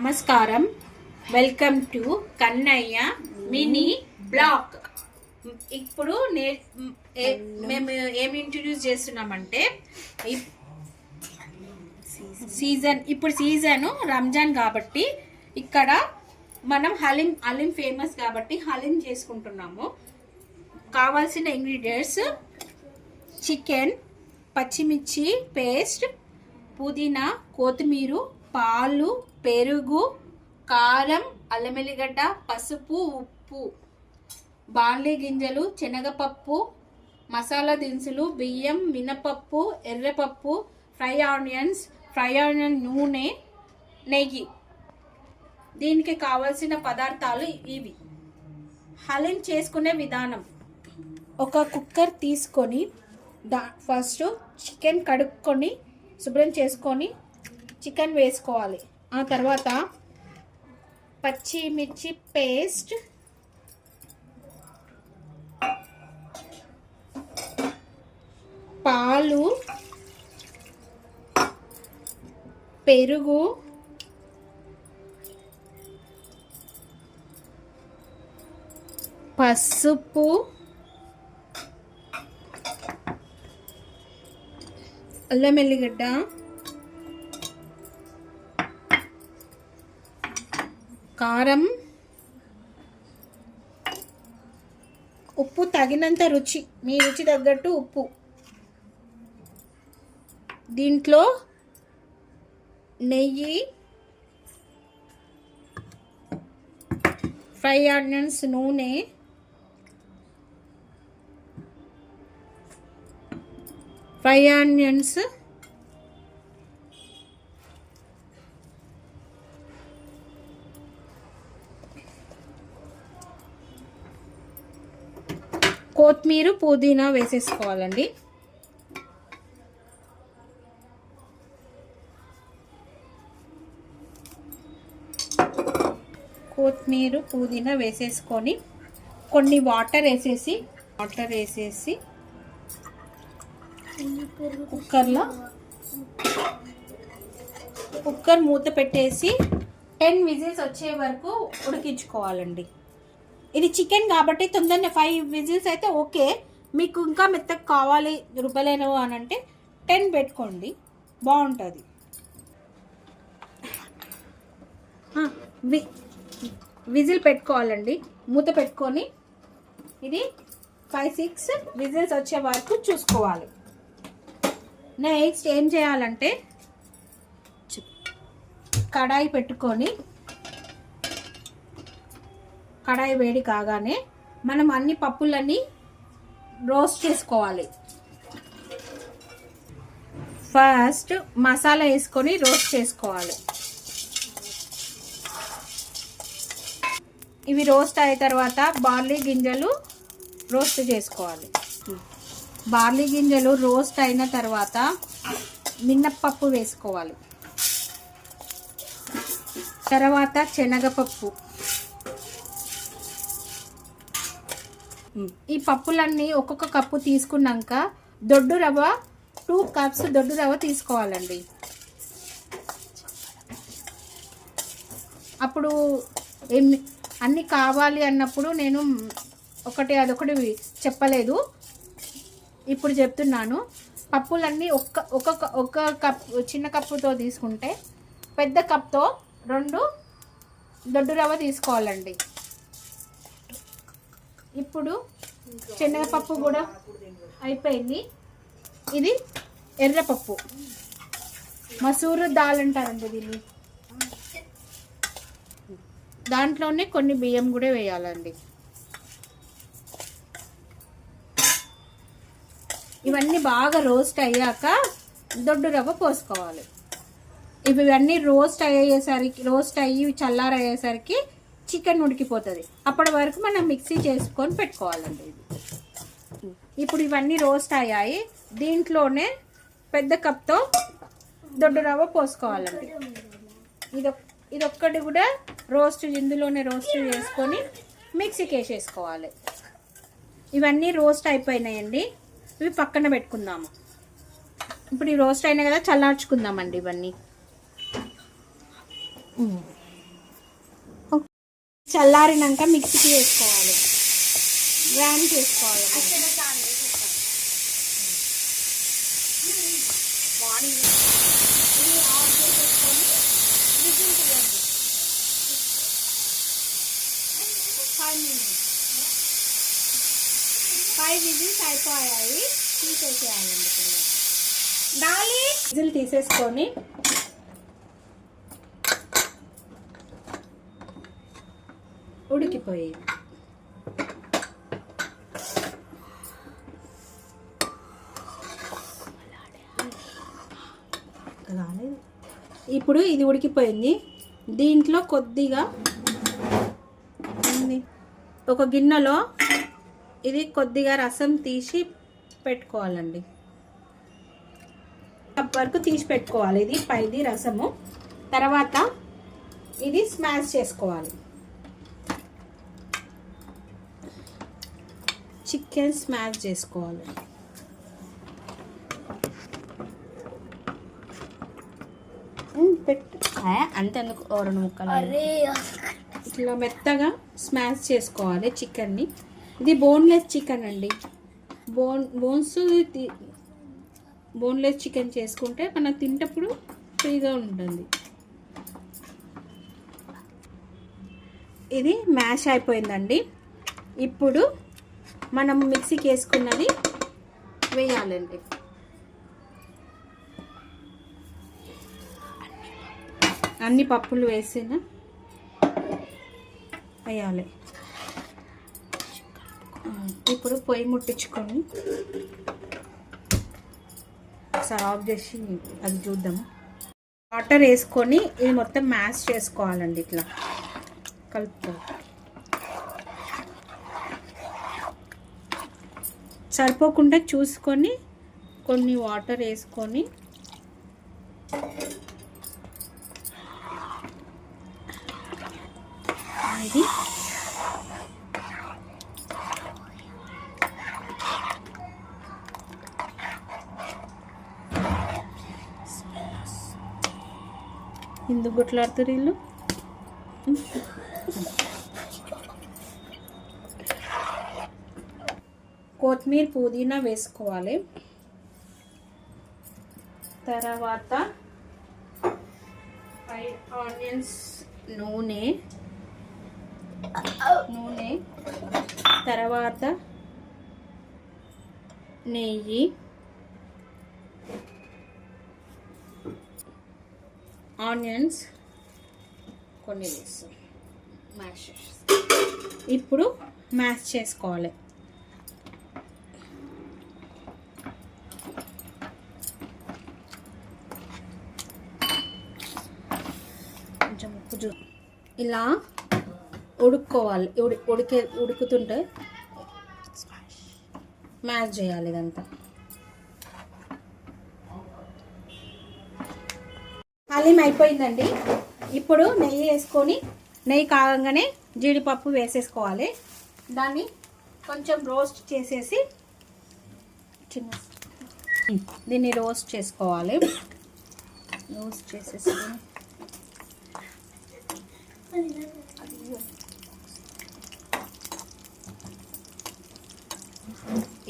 నమస్కారం. Welcome to Kannayya mini blog. ఇప్పుడు మేము ఏమి ఇంట్రడ్యూస్ చేస్తున్నామంటే ఇప్పుడు సీజన్ రంజాన్ కాబట్టి ఇక్కడ మనం హలీం ఫేమస్ కాబట్టి హలీం చేసుకుంటున్నాము. కావాల్సిన ఇంగ్రీడియంట్స్ చికెన్, పచ్చిమిర్చి పేస్ట్, పుదీనా, కొత్తిమీర, పాలు, పెరుగు, కారం, అల్లం ఎల్లిగడ్డ, పసుపు, ఉప్పు, బార్లీ గింజలు, శనగపప్పు, మసాలా దినుసులు, బియ్యం, మినపప్పు, ఎర్రపప్పు, ఫ్రై ఆనియన్ నూనె, నెయ్యి. దీనికి కావాల్సిన పదార్థాలు ఇవి. హలీం చేసుకునే విధానం: ఒక కుక్కర్ తీసుకొని ఫస్ట్ చికెన్ కడుక్కొని శుభ్రం చేసుకొని చికెన్ వేసుకోవాలి. ఆ తర్వాత పచ్చిమిర్చి పేస్ట్, పాలు, పెరుగు, పసుపు, అల్లం ఎల్లిగడ్డ, కారం, ఉప్పు తగినంత రుచి, మీ రుచి తగ్గట్టు ఉప్పు. దీంట్లో నెయ్యి, ఫ్రై ఆనియన్స్ నూనె, కొత్తిమీర, పుదీనా వేసేసుకోవాలండి. కొత్తిమీర, పుదీనా వేసేసుకొని కొన్ని వాటర్ వేసేసి కుక్కర్ మూత పెట్టేసి 10 విజిల్స్ వచ్చే వరకు ఉడికించుకోవాలండి. ఇది చికెన్ కాబట్టి తొందరనే 5 విజిల్స్ అయితే ఓకే. మీకు ఇంకా మెత్తగా కావాలి రుబ్బలేను అని అంటే 10 పెట్టుకోండి, బాగుంటుంది. విజిల్ పెట్టుకోవాలండి. మూత పెట్టుకొని ఇది 5-6 విజిల్స్ వచ్చే వరకు చూసుకోవాలి. నెక్స్ట్ ఏం చేయాలంటే కడాయి పెట్టుకొని, కడాయి వేడి కాగానే మనం అన్ని పప్పులన్నీ రోస్ట్ చేసుకోవాలి. ఫస్ట్ మసాలా వేసుకొని రోస్ట్ చేసుకోవాలి. ఇవి రోస్ట్ అయిన తర్వాత బార్లీ గింజలు రోస్ట్ చేసుకోవాలి. బార్లీ గింజలు రోస్ట్ అయిన తర్వాత మినప్పప్పు వేసుకోవాలి. తర్వాత శనగపప్పు. ఈ పప్పులన్నీ ఒక్కొక్క కప్పు తీసుకున్నాక దొడ్డు రవ్వ 2 కప్స్ దొడ్డు రవ్వ తీసుకోవాలండి. అప్పుడు అన్నీ కావాలి అన్నప్పుడు నేను అదొకటి చెప్పలేదు, ఇప్పుడు చెప్తున్నాను. పప్పులన్నీ ఒక కప్పు చిన్న కప్పుతో తీసుకుంటే పెద్ద కప్తో 2 దొడ్డు రవ్వ తీసుకోవాలండి. ఇప్పుడు శనగపప్పు కూడా అయిపోయింది. ఇది ఎర్రపప్పు, మసూరు దాల్ అంటారండి దీన్ని. దాంట్లోనే కొన్ని బియ్యం కూడా వేయాలండి. ఇవన్నీ బాగా రోస్ట్ అయ్యాక దొడ్డు రవ్వ పోసుకోవాలి. ఇవన్నీ రోస్ట్ అయ్యి చల్లారయ్యేసరికి చికెన్ ఉడికిపోతుంది. అప్పటి వరకు మనం మిక్సీ చేసుకొని పెట్టుకోవాలండి. ఇప్పుడు ఇవన్నీ రోస్ట్ అయ్యాయి. దీంట్లోనే పెద్ద కప్తో దొడ్డు రవ్వ పోసుకోవాలండి. ఇదొక్కటి కూడా ఇందులోనే రోస్ట్ చేసుకొని మిక్సీకి వేసేసుకోవాలి. ఇవన్నీ రోస్ట్ అయిపోయినాయండి. ఇవి పక్కన పెట్టుకుందాము. ఇప్పుడు ఈ రోస్ట్ అయినా కదా, చల్లార్చుకుందామండి ఇవన్నీ. చల్లారినాక మిక్సీకి వేసుకోవాలి, గ్రైండ్ చేసుకోవాలి. మార్నింగ్ ఇది ఆఫ్ చేసేసుకొని విజిల్ తీయండి. 5 విజిల్స్ అయిపోయాయి, తీసేసేయాలండి. డాలి విజిల్ తీసేసుకొని ఉడికిపోయి ఇప్పుడు ఇది ఉడికిపోయింది. దీంట్లో కొద్దిగా ఒక గిన్నెలో ఇది కొద్దిగా రసం తీసి పెట్టుకోవాలండి. వరకు తీసి పెట్టుకోవాలి. ఇది పైది రసము. తర్వాత ఇది స్మాష్ చేసుకోవాలి. చికెన్ స్మాష్ చేసుకోవాలి. పెట్టు అంతెందుకు 2 ముక్కలు ఇట్లా మెత్తగా స్మాష్ చేసుకోవాలి చికెన్ని. ఇది బోన్లెస్ చికెన్ అండి. బోన్లెస్ చికెన్ చేసుకుంటే మనం తింటప్పుడు ఫ్రీగా ఉంటుంది. ఇది మ్యాష్ అయిపోయిందండి. ఇప్పుడు మనం మిక్సీకి వేసుకున్నది వేయాలండి. అన్ని పప్పులు వేసిన వేయాలి. ఇప్పుడు పొయ్యి ముట్టించుకొని ఒకసారి ఆఫ్ చేసి అది చూద్దాము. వాటర్ వేసుకొని ఇది మొత్తం మ్యాష్ చేసుకోవాలండి. ఇట్లా కలుపుకోవాలి. సరిపోకుండా చూసుకొని కొన్ని వాటర్ వేసుకొని ఇది ఎందుకు గుట్లాడుతారు వీళ్ళు? కొత్తిమీర పుదీనా వేసుకోవాలి. తర్వాత ఆనియన్స్, నూనె, తర్వాత నెయ్యి, ఆనియన్స్ కొన్ని వేస్తాం. ఇప్పుడు మ్యాష్ చేసుకోవాలి. కొంచెం ఉప్పు ఇలా ఉడుక్కోవాలి. ఉడుకుతుంటే మ్యాష్ చేయాలి ఇదంతా. హలీం అయిపోయిందండి. ఇప్పుడు నెయ్యి వేసుకొని, నెయ్యి కాగంగానే జీడిపప్పు వేసేసుకోవాలి. దాన్ని కొంచెం రోస్ట్ చేసేసి దీన్ని రోస్ట్ చేసుకోవాలి. రోస్ట్ చేసేసుకొని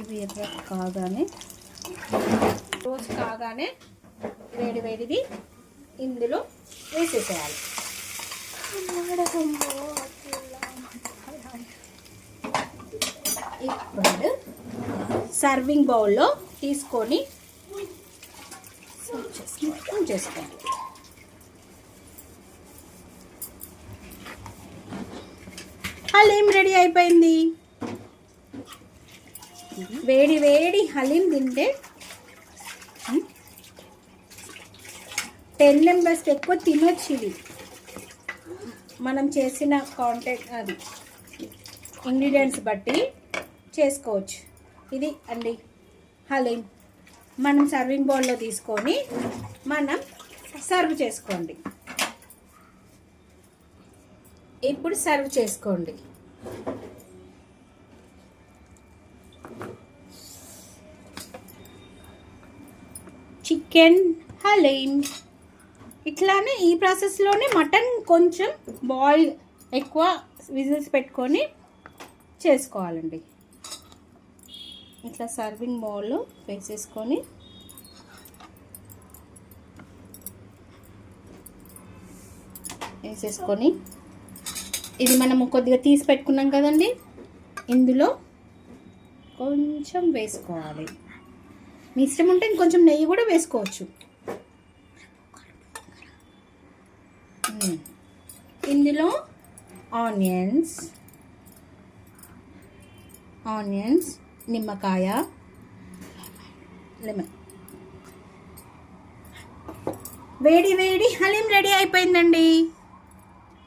ఇవి ఎర్ర కాగానే రోస్ట్ కాగానే వేడిది ఇందులో వేసేసేయాలి. ఇప్పుడు సర్వింగ్ బౌల్లో తీసుకొని చేసుకోవాలి. హలీం రెడీ అయిపోయింది. వేడి హలీం తింటే 10 మెంబర్స్కి ఎక్కువ తినొచ్చు. ఇది మనం చేసిన కాంటెంట్ అది ఇంగ్రీడియంట్స్ బట్టి చేసుకోవచ్చు. ఇది అండి హలీం. మనం సర్వింగ్ బౌల్లో తీసుకొని మనం సర్వ్ చేసుకోండి. ఇప్పుడు సర్వ్ చేసుకోండి. చికెన్ హలీం. ఇట్లానే ఈ ప్రాసెస్లోనే మటన్ కొంచెం బాయిల్ ఎక్కువ విజిల్స్ పెట్టుకొని చేసుకోవాలండి. ఇట్లా సర్వింగ్ బౌల్ వేసేసుకొని ఇది మనము కొద్దిగా తీసి పెట్టుకున్నాం కదండి, ఇందులో కొంచెం వేసుకోవాలి. మీ ఇష్టం ఉంటే ఇంకొంచెం నెయ్యి కూడా వేసుకోవచ్చు. ఇందులో ఆనియన్స్, నిమ్మకాయ, లెమన్, వేడి వేడి హలీం రెడీ అయిపోయిందండి.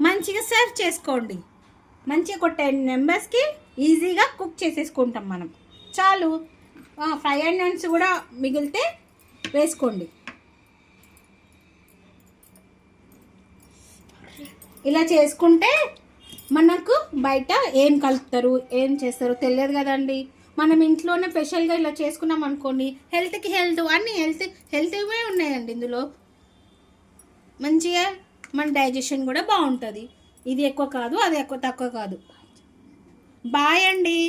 మంచిగా సర్వ్ చేసుకోండి. మంచిగా ఒక 10 మెంబర్స్కి ఈజీగా కుక్ చేసేసుకుంటాం మనం. చాలు. ఫ్రై ఆనియన్స్ కూడా మిగిలితే వేసుకోండి. ఇలా చేసుకుంటే మనకు బయట ఏం కలుపుతారు ఏం చేస్తారో తెలియదు కదండి. మనం ఇంట్లోనే స్పెషల్గా ఇలా చేసుకున్నాం అనుకోండి, హెల్త్కి హెల్త్, అన్నీ హెల్త్వే ఉన్నాయండి ఇందులో. మంచిగా మన డైజెషన్ కూడా బాగుంటుంది. ఇది ఎక్కువ కాదు, అది ఎక్కువ తక్కువ కాదు. బాయ్ అండి.